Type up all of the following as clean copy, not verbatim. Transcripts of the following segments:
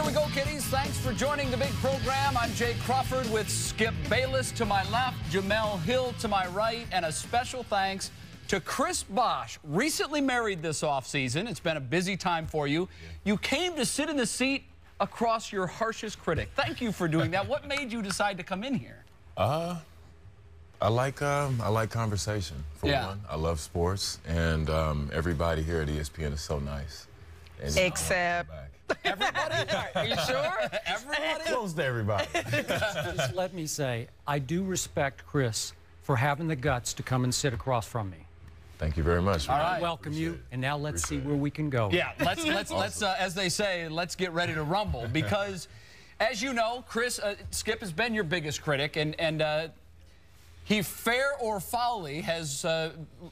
we go, kiddies. Thanks for joining the big program. I'm Jay Crawford with Skip Bayless to my left, Jamel Hill to my right, and a special thanks to Chris Bosh. Recently married this offseason. It's been a busy time for you. You came to sit in the seat across your harshest critic. Thank you for doing that. What made you decide to come in here? I like conversation, for one. I love sports, and everybody here at ESPN is so nice. And, except everybody? Are you sure? Everybody? Close to everybody. Just let me say, I do respect Chris for having the guts to come and sit across from me. Thank you very much. All right. I welcome you, and now let's see where we can go. Yeah, let's as they say, let's get ready to rumble, because as you know, Chris, Skip has been your biggest critic, and he fair or foully has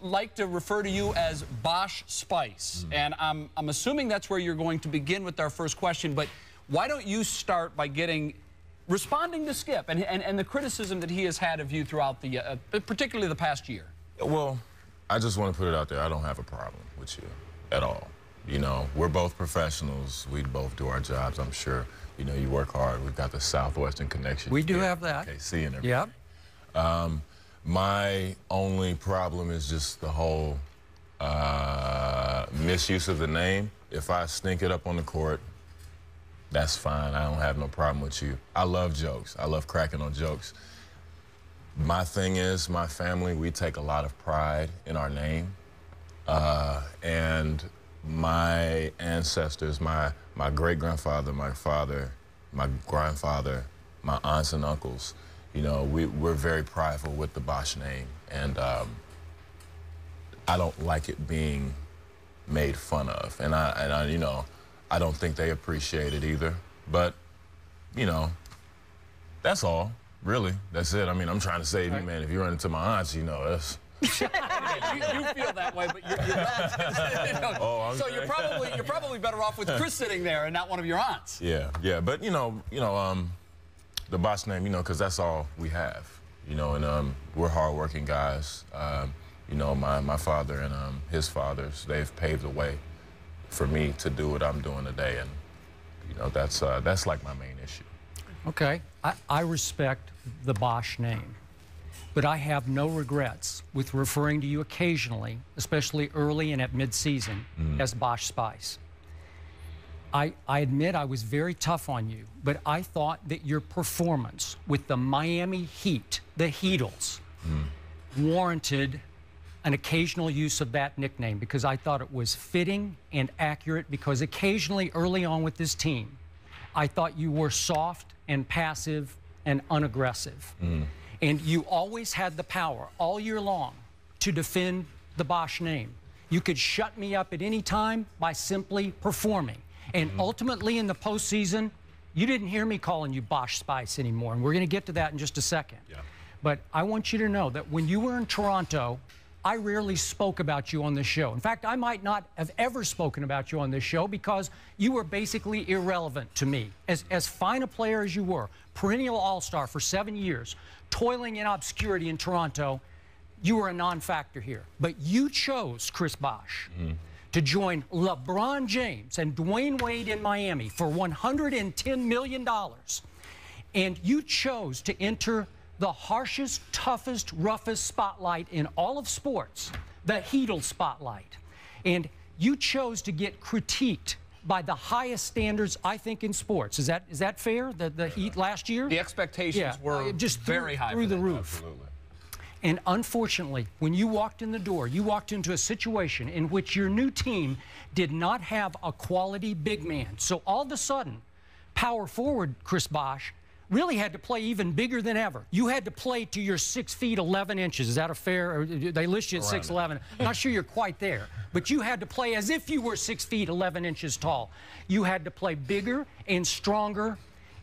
liked to refer to you as Bosh Spice. And I'm assuming that's where you're going to begin with our first question, but why don't you start by responding to Skip and the criticism that he has had of you throughout the, particularly the past year? Well, I just want to put it out there. I don't have a problem with you at all. You know, we're both professionals. We both do our jobs, I'm sure. You know, you work hard. We've got the Southwestern connection. We do have that. KC and everything. Yep. My only problem is just the whole misuse of the name. If I stink it up on the court, that's fine. I don't have no problem with you. I love jokes. I love cracking on jokes. My thing is, my family, we take a lot of pride in our name. And my ancestors, my great-grandfather, my father, my grandfather, my aunts and uncles, you know, we're very prideful with the Bosh name. And I don't like it being made fun of. And I, you know, I don't think they appreciate it either. But, you know, that's all. Really, that's it. I mean, I'm trying to save you, man. If you run into my aunts, you know, that's... you feel that way, but you're not. Oh, so you're probably better off with Chris sitting there and not one of your aunts. Yeah, yeah. But, you know, the Bosh name, you know, because that's all we have. You know, and we're hardworking guys. You know, my father and his fathers, they've paved the way for me to do what I'm doing today. And, you know, that's like my main issue. Okay, I respect the Bosh name, but I have no regrets with referring to you occasionally, especially early and at mid-season, as Bosh Spice. I admit I was very tough on you, but I thought that your performance with the Miami Heat, the Heatles, warranted an occasional use of that nickname, because I thought it was fitting and accurate, because occasionally early on with this team, I thought you were soft and passive and unaggressive. And you always had the power all year long to defend the Bosh name. You could shut me up at any time by simply performing. And ultimately in the postseason, you didn't hear me calling you Bosh Spice anymore. And we're going to get to that in just a second. Yeah. But I want you to know that when you were in Toronto, I rarely spoke about you on this show. In fact, I might not have ever spoken about you on this show, because you were basically irrelevant to me. As fine a player as you were, perennial all-star for 7 years, toiling in obscurity in Toronto, you were a non-factor here. But you chose, Chris Bosh, to join LeBron James and Dwayne Wade in Miami for $110 million. And you chose to enter the harshest, toughest, roughest spotlight in all of sports, the Heatles spotlight. And you chose to get critiqued by the highest standards, I think, in sports. Is that fair? The Heat last year? The expectations were just very high. Through the roof. Absolutely. And unfortunately, when you walked in the door, you walked into a situation in which your new team did not have a quality big man. So all of a sudden, power forward Chris Bosh really had to play even bigger than ever. You had to play to your 6 feet 11 inches. Is that a fair? Or they list you at 6'11". I'm not sure you're quite there, but you had to play as if you were 6 feet 11 inches tall. You had to play bigger and stronger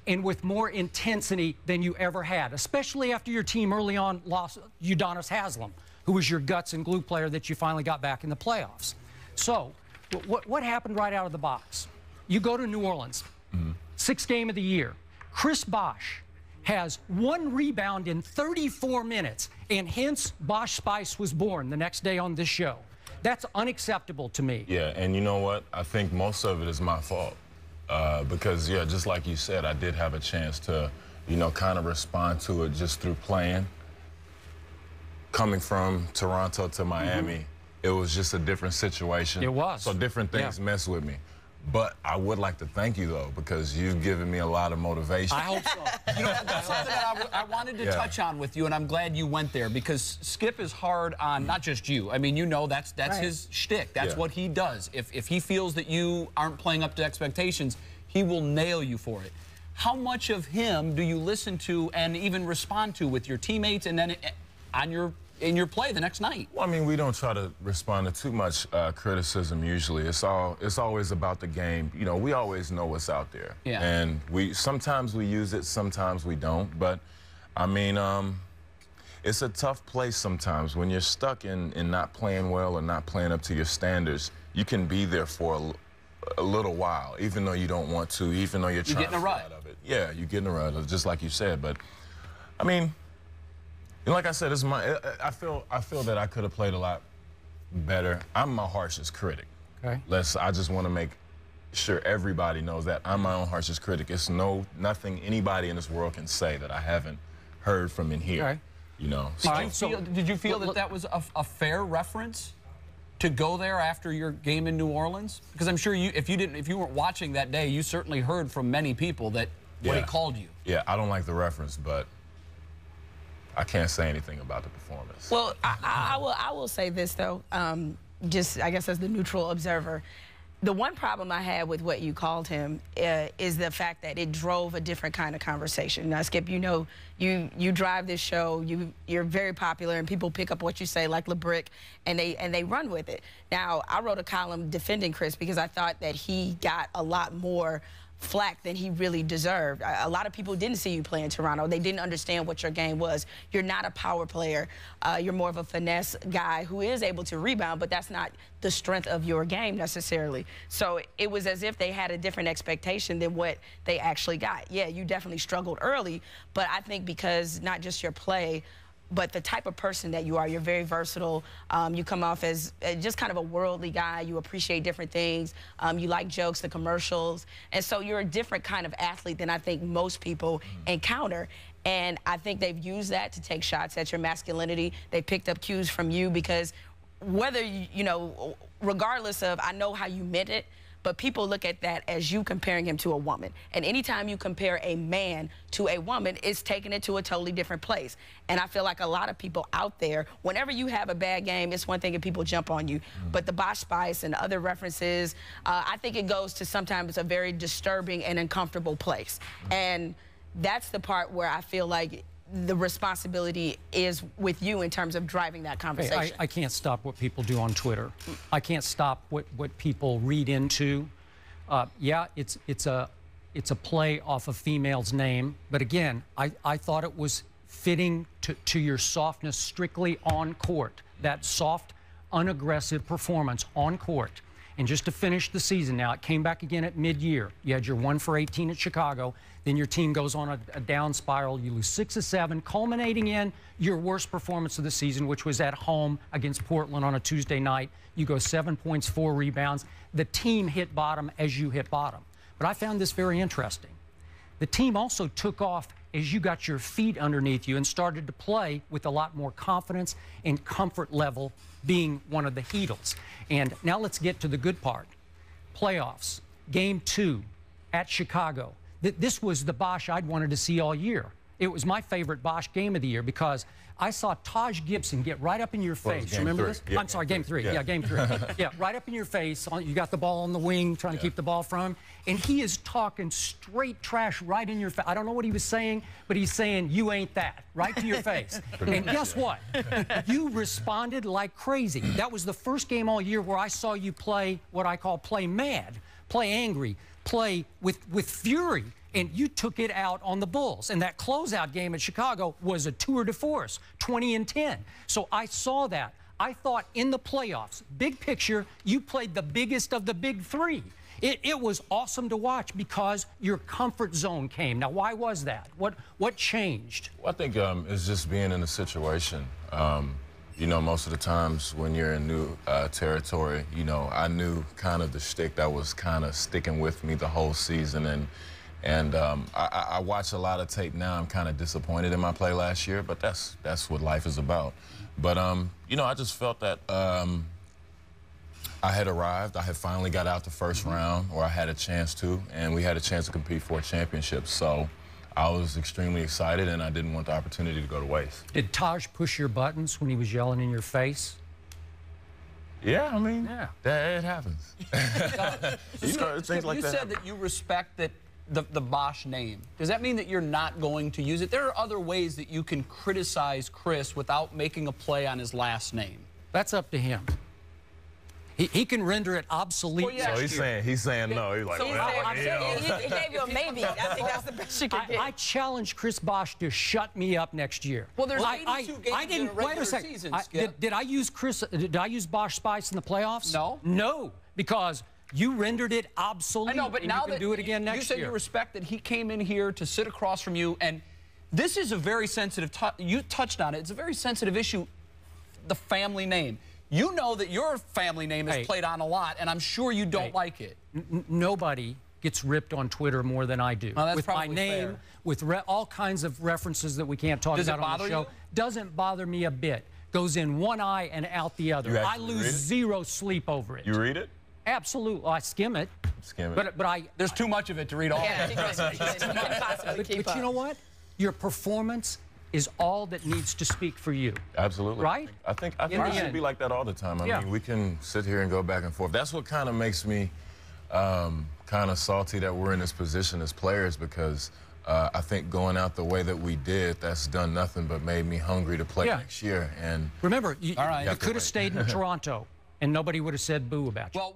and with more intensity than you ever had, especially after your team early on lost Udonis Haslem, who was your guts and glue player that you finally got back in the playoffs. So what happened right out of the box? You go to New Orleans, sixth game of the year. Chris Bosh has 1 rebound in 34 minutes, and hence Bosh Spice was born the next day on this show. That's unacceptable to me. Yeah, and you know what? I think most of it is my fault. because, yeah, just like you said, I did have a chance to, you know, kind of respond to it just through playing. Coming from Toronto to Miami, it was just a different situation. It was. So different things mess with me. But I would like to thank you, though, because you've given me a lot of motivation. I hope so. You know, that's something that I wanted to touch on with you, and I'm glad you went there, because Skip is hard on not just you. I mean, you know, that's his shtick. That's what he does. If he feels that you aren't playing up to expectations, he will nail you for it. How much of him do you listen to and even respond to with your teammates and then in your play the next night? Well, I mean, we don't try to respond to too much criticism usually. It's always about the game. You know, we always know what's out there. Yeah. And sometimes we use it, sometimes we don't. But, I mean, it's a tough place sometimes. When you're stuck in not playing well or not playing up to your standards, you can be there for a little while, even though you don't want to, even though you're trying to get out of it. Yeah, you get in a rut, just like you said. But, I mean, like I said, I feel that I could have played a lot better. I'm my harshest critic. Okay. I just want to make sure everybody knows that I'm my own harshest critic. It's nothing anybody in this world can say that I haven't heard from in here. Okay. You know. Did you feel that was a fair reference to go there after your game in New Orleans? Because I'm sure if you weren't watching that day, you certainly heard from many people that what he called you. Yeah, I don't like the reference, but I can't say anything about the performance. Well, I will say this, though, just, I guess, as the neutral observer. The one problem I had with what you called him is the fact that it drove a different kind of conversation. Now, Skip, you know, you drive this show, you're very popular, and people pick up what you say like LeBrick, and they run with it. Now, I wrote a column defending Chris because I thought that he got a lot more flack than he really deserved. A lot of people didn't see you play in Toronto. They didn't understand what your game was. You're not a power player. You're more of a finesse guy who is able to rebound, but that's not the strength of your game necessarily. So it was as if they had a different expectation than what they actually got. Yeah, you definitely struggled early, but I think because not just your play, but the type of person that you are, you're very versatile. You come off as just kind of a worldly guy. You appreciate different things. You like jokes, the commercials. And so you're a different kind of athlete than I think most people encounter. And I think they've used that to take shots at your masculinity. They picked up cues from you because whether, you know, regardless of, I know how you meant it, but people look at that as you comparing him to a woman. And anytime you compare a man to a woman, it's taking it to a totally different place. And I feel like a lot of people out there, whenever you have a bad game, it's one thing if people jump on you. But the Bosh Spice and other references, I think it goes to sometimes a very disturbing and uncomfortable place. And that's the part where I feel like the responsibility is with you in terms of driving that conversation. Hey, I can't stop what people do on Twitter. I can't stop what people read into. Yeah, it's a play off a female's name, but again, I thought it was fitting to your softness strictly on court. That soft, unaggressive performance on court. And just to finish the season now, it came back again at mid-year. You had your 1 for 18 at Chicago. Then your team goes on a down spiral. You lose 6 of 7, culminating in your worst performance of the season, which was at home against Portland on a Tuesday night. You go 7 points, 4 rebounds. The team hit bottom as you hit bottom. But I found this very interesting. The team also took off as you got your feet underneath you and started to play with a lot more confidence and comfort level, being one of the Heatles. And now let's get to the good part. Playoffs, Game 2 at Chicago. This was the Bosh I'd wanted to see all year. It was my favorite Bosh game of the year because I saw Taj Gibson get right up in your face. Remember this? Yeah, I'm sorry, Game 3. Yeah, Game 3. Yeah, right up in your face. You got the ball on the wing, trying to keep the ball from him. And he is talking straight trash right in your face. I don't know what he was saying, but he's saying, you ain't that, right to your face. And guess what? You responded like crazy. That was the first game all year where I saw you play what I call play mad, play angry, play with fury. And you took it out on the Bulls. And that closeout game at Chicago was a tour de force, 20-10. So I saw that. I thought in the playoffs, big picture, you played the biggest of the big three. It was awesome to watch because your comfort zone came. Now, why was that? What changed? Well, I think it's just being in a situation. You know, most of the times when you're in new territory, you know, I knew kind of the shtick that was kind of sticking with me the whole season. And I watch a lot of tape now. I'm kind of disappointed in my play last year, but that's what life is about. But, you know, I just felt that I had arrived. I had finally got out the first round, or I had a chance to, and we had a chance to compete for a championship. So I was extremely excited, and I didn't want the opportunity to go to waste. Did Taj push your buttons when he was yelling in your face? Yeah, I mean, Yeah. it happens. You know, things like you that. said that you respect that the Bosh name. Does that mean that you're not going to use it? There are other ways that you can criticize Chris without making a play on his last name. That's up to him. He can render it obsolete. Well, yeah. So he's saying no. He's like, So well, he you know. gave you a maybe. I think that's the best you could get. I challenge Chris Bosh to shut me up next year. Well, there's 82 games in a regular season, Skip. Did I use Bosh Spice in the playoffs? No. No, because you rendered it obsolete. I know, but and now you can do it again next you said year. you respect that he came in here to sit across from you, and this is a very sensitive. You touched on it. It's a very sensitive issue. The family name. You know that your family name is played on a lot, and I'm sure you don't like it. Nobody gets ripped on Twitter more than I do. Well, that's with my probably name, fair. with all kinds of references that we can't talk Does it about on the bother show. you? Doesn't bother me a bit. Goes in one eye and out the other. You I actually lose read it? zero sleep over it. You read it? Absolutely. I skim it. Skim it. But I. There's too much of it to read all. Yeah, exactly. You couldn't possibly keep But up. you know what? Your performance is all that needs to speak for you. Absolutely. Right? I think In it the should end. be like that all the time. I Yeah. mean, we can sit here and go back and forth. That's what kind of makes me kind of salty that we're in this position as players, because I think going out the way that we did, that's done nothing but made me hungry to play Yeah. next year. And Remember, you All right. could have stayed in Toronto, and nobody would have said boo about you. Well,